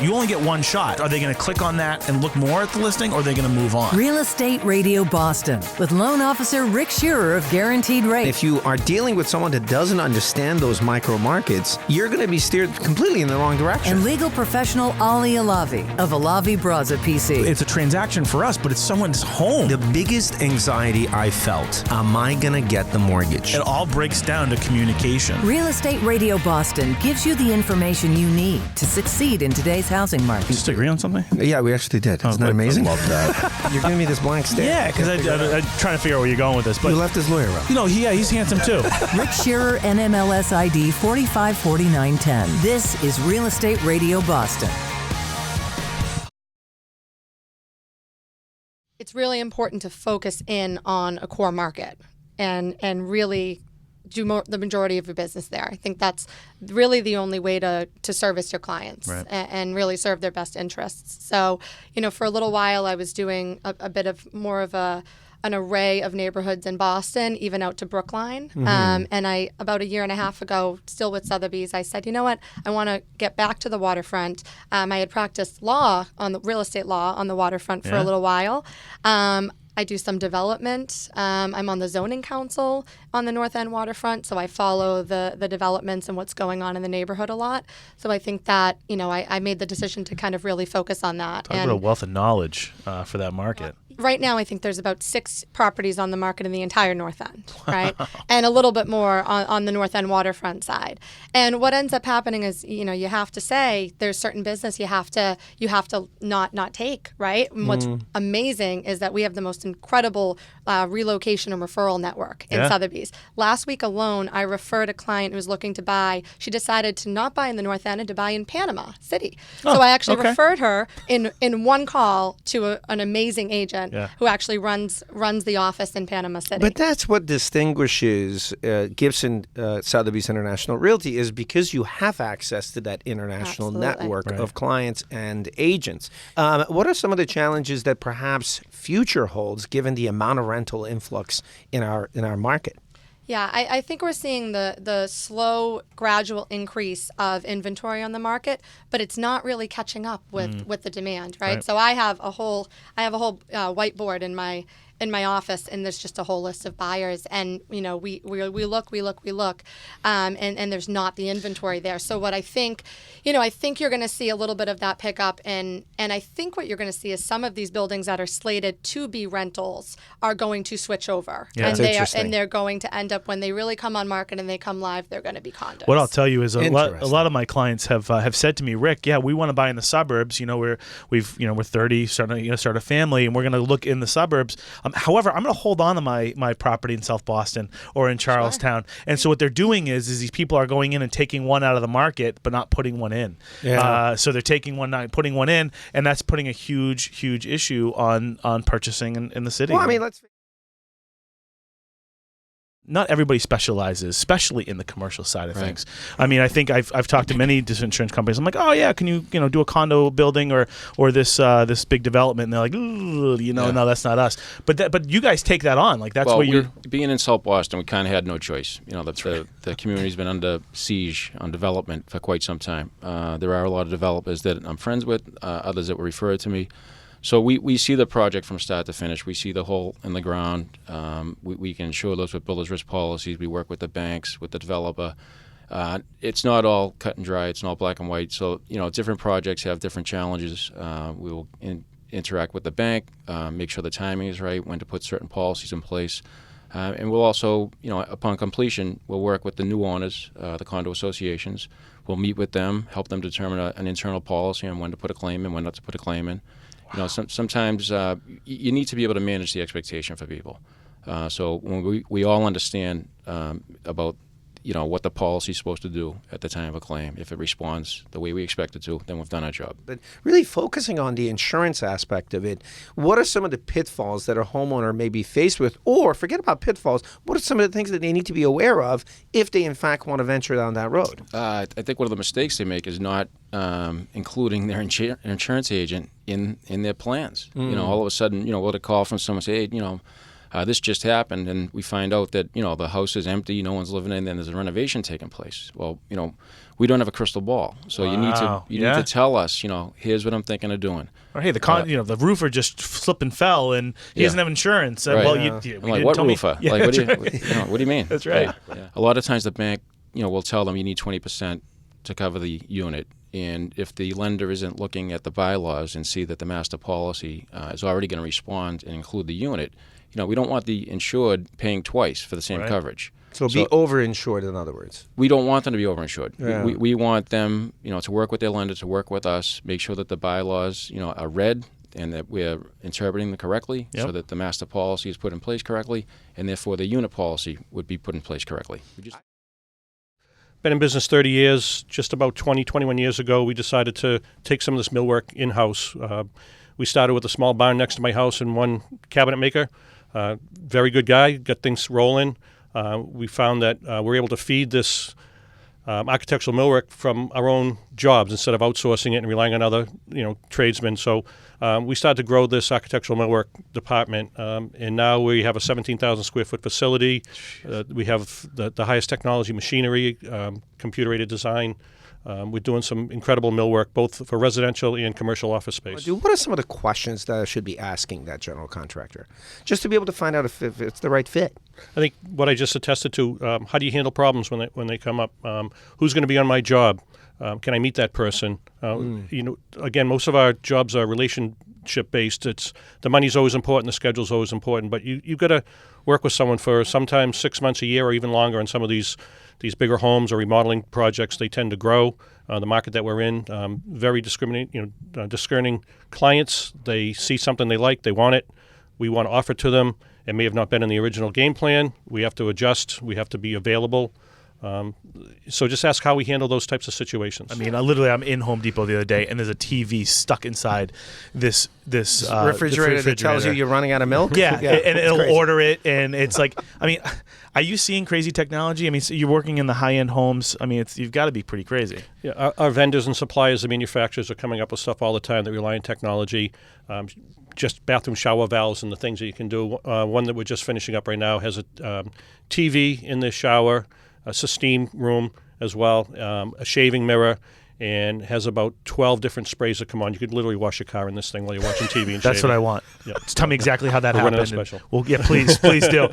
You only get one shot. Are they going to click on that and look more at the listing, or are they going to move on? Real Estate Radio Boston with loan officer Rick Shearer of Guaranteed Rate. If you are dealing with someone that doesn't understand those micro markets, you're going to be steered completely in the wrong direction. And legal professional Ali Alavi of Alavi Braza PC. It's a transaction for us, but it's someone's home. The biggest anxiety I felt, am I going to get the mortgage? It all breaks down to communication. Real Estate Radio Boston gives you the information you need to succeed in today's housing market. Just agree on something? Yeah, we actually did. Isn't that amazing? I love that. You're giving me this blank stare. Yeah, because I'm trying to figure out where you're going with this. But you left his lawyer out. He's handsome too. Rick Shearer, NMLS ID 454910. This is Real Estate Radio Boston. It's really important to focus in on a core market and really do the majority of your business there. I think that's really the only way to service your clients, right, and really serve their best interests. So, for a little while I was doing a bit of more of an array of neighborhoods in Boston, even out to Brookline. Mm-hmm. And I, about a year and a half ago, still with Sotheby's, I said, you know what, I want to get back to the waterfront. I had practiced real estate law on the waterfront for a little while. I do some development. I'm on the zoning council on the North End waterfront, so I follow the developments and what's going on in the neighborhood a lot. So I think that, I made the decision to kind of really focus on that. Talk about a wealth of knowledge for that market. Right now, I think there's about 6 properties on the market in the entire North End, right? And a little bit more on the North End waterfront side. And what ends up happening is, you have to say there's certain business you have to not take, right? And what's amazing is that we have the most incredible relocation and referral network in Sotheby's. Last week alone, I referred a client who was looking to buy. She decided to not buy in the North End and to buy in Panama City. So I actually referred her in one call to an amazing agent who actually runs the office in Panama City. But that's what distinguishes Gibson Sotheby's International Realty, is because you have access to that international network of clients and agents. What are some of the challenges that perhaps future holds, given the amount of rental influx in our market? Yeah, I think we're seeing the slow, gradual increase of inventory on the market, but it's not really catching up with the demand, right? So I have a whole whiteboard in my office, and there's just a whole list of buyers, and we look, and there's not the inventory there. So what I think you're going to see a little bit of that pick up, and I think what you're going to see is some of these buildings that are slated to be rentals are going to switch over, and they're going to end up, when they really come on market and they come live, they're going to be condos. What I'll tell you is a lot of my clients have said to me, Rick, we want to buy in the suburbs. we're 30, starting to start a family, and we're going to look in the suburbs. However, I'm going to hold on to my property in South Boston or in Charlestown. Sure. And so what they're doing is these people are going in and taking one out of the market, but not putting one in. Yeah. So they're taking one, not putting one in, and that's putting a huge issue on purchasing in the city. Well, I mean, not everybody specializes, especially in the commercial side of things. I mean, I think I've talked to many different insurance companies. I'm like, oh yeah, can you do a condo building or this big development? And they're like, no, that's not us. But you guys take that on, like that's what you're being in South Boston. We kind of had no choice. The community's been under siege on development for quite some time. There are a lot of developers that I'm friends with, others that were referred to me. So we see the project from start to finish. We see the hole in the ground. We can insure those with builder's risk policies. We work with the banks, with the developer. It's not all cut and dry. It's not black and white. So, different projects have different challenges. We will interact with the bank, make sure the timing is right, when to put certain policies in place. And we'll also, upon completion, we'll work with the new owners, the condo associations. We'll meet with them, help them determine an internal policy on when to put a claim in, when not to put a claim in. Sometimes you need to be able to manage the expectation for people. So when we all understand about what the policy is supposed to do at the time of a claim, if it responds the way we expect it to, then we've done our job. But really focusing on the insurance aspect of it, what are some of the pitfalls that a homeowner may be faced with? Or forget about pitfalls, what are some of the things that they need to be aware of if they in fact want to venture down that road? I think one of the mistakes they make is not including their insurance agent in their plans. All of a sudden, we'll get a call from someone say, hey, This just happened, and we find out that, the house is empty, no one's living in, and there's a renovation taking place. Well, we don't have a crystal ball, so you need to tell us, here's what I'm thinking of doing. Or hey, the roofer just slipped and fell, and he doesn't have insurance. Right. Well, I'm like, what roofer? Yeah, like, what do you mean? That's right. Yeah. A lot of times the bank, will tell them you need 20% to cover the unit. And if the lender isn't looking at the bylaws and see that the master policy is already going to respond and include the unit, we don't want the insured paying twice for the same coverage. So be overinsured, in other words. We don't want them to be overinsured. Yeah. We want them, to work with their lender, to work with us, make sure that the bylaws, are read and that we're interpreting them correctly, so that the master policy is put in place correctly, and therefore the unit policy would be put in place correctly. Been in business 30 years. Just about 21 years ago, we decided to take some of this millwork in-house. We started with a small barn next to my house and one cabinet maker. Very good guy, got things rolling. We found that we're able to feed this architectural millwork from our own jobs instead of outsourcing it and relying on other, tradesmen. So we started to grow this architectural millwork department, and now we have a 17,000 square foot facility. We have the highest technology machinery, computer-aided design. We're doing some incredible millwork, both for residential and commercial office space. What are some of the questions that I should be asking that general contractor, just to be able to find out if it's the right fit? I think what I just attested to, how do you handle problems when they come up? Who's going to be on my job? Can I meet that person? Again, most of our jobs are relationship based. It's the money's always important, the schedule's always important, but you've got to work with someone for sometimes 6 months, a year, or even longer. On some of these bigger homes or remodeling projects, they tend to grow. The market that we're in, very discerning clients. They see something they like, they want it. We want to offer it to them. It may have not been in the original game plan. We have to adjust. We have to be available. So just ask how we handle those types of situations. I mean, I'm in Home Depot the other day, and there's a TV stuck inside this refrigerator that tells you you're running out of milk. Yeah, and it'll crazy. order it, and it's like, I mean, are you seeing crazy technology? I mean, so you're working in the high-end homes. I mean, you've got to be pretty crazy. Yeah, our vendors and suppliers, the manufacturers, are coming up with stuff all the time that rely on technology. Just bathroom shower valves and the things that you can do. One that we're just finishing up right now has a TV in the shower, a steam room as well, a shaving mirror, and has about 12 different sprays that come on. You could literally wash your car in this thing while you're watching TV and That's shaving. what I want. Yeah. Just tell me exactly how that We're running a happened. special. Well, yeah, please do.